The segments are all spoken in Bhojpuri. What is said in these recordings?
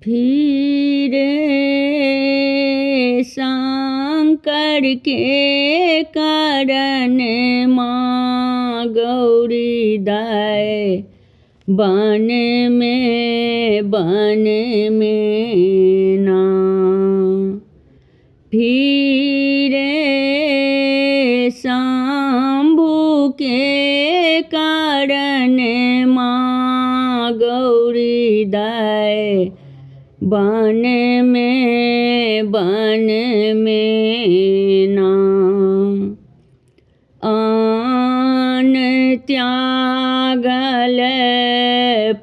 फिरे शंकर के कारण माँ गौरी दाए बन में ना। फिरे शंभु के कारण माँ गौरी दाए बन में ना। अन्न त्यागल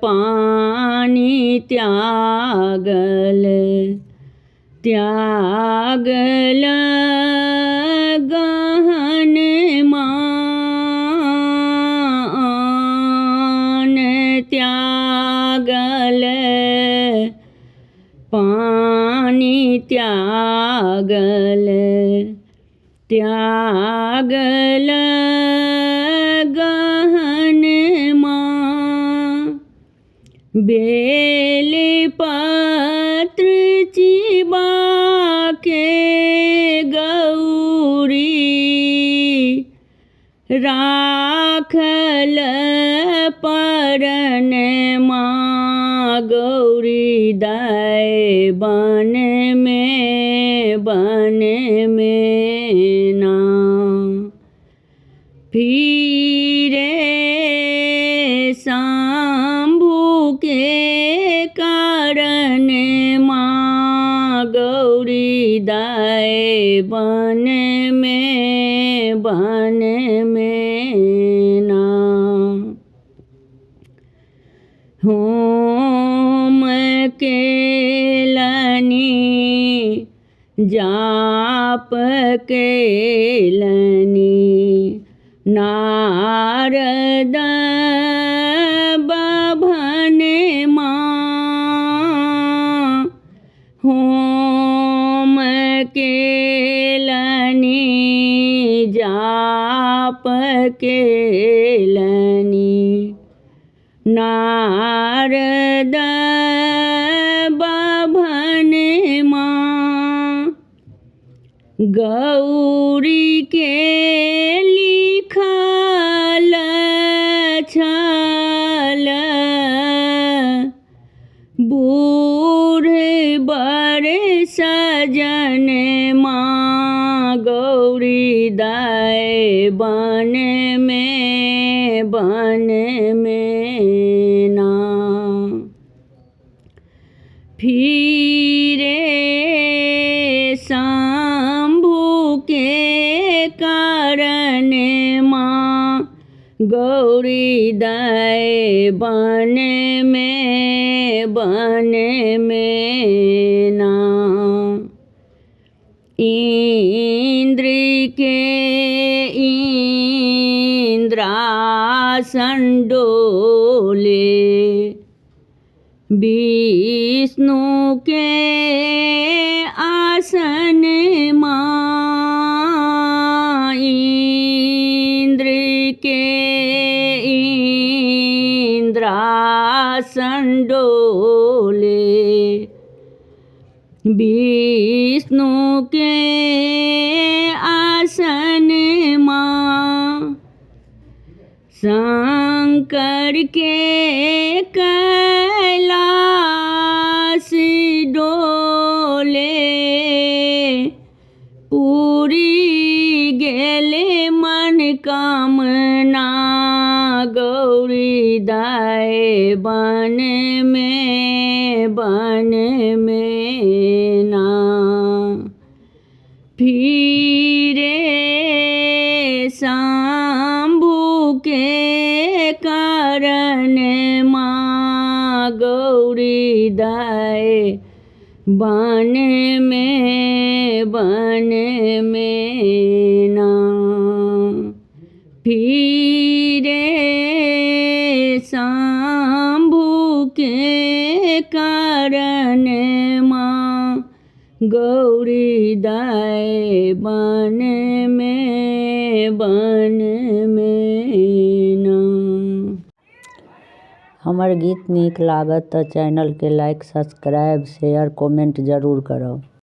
पानी त्यागल त्यागल गहन माँ। अन्न त्यागल पानी त्यागल त्यागल गहन माँ। बेल पत्र चिबा के गौरी राखल परन माँ गौरी दाए बन में ना। फिरे शंभु के कारण माँ गौरी दाए बन में ना। होम केलनी जाप केलनी नारद बभन माँ। होम केलनी जाप केलनी नारद बभन माँ। गौरी के लिखल छल बूढ़ बर सजन माँ गौरी दाए बन में ना। फिरे शंभु के कारण माँ गौरी दाए बन में ना। इंद्र के इंद्रासन डोले विष्णु के आसन माँ। इंद्र के इंद्रासन डोले विष्णु के आसन माँ। शंकर के कैलाश डोले पूरी गेले मन कामना गौरी दाए बन में ना। फिरे शंभु के कारण माँ गौरी दाए बन में ना। फिरे शंभु के कारण माँ गौरी दाए बन में ना। हमर गीत नीक लागत तऽ चैनल के लाइक सब्सक्राइब शेयर कमेंट जरूर करब।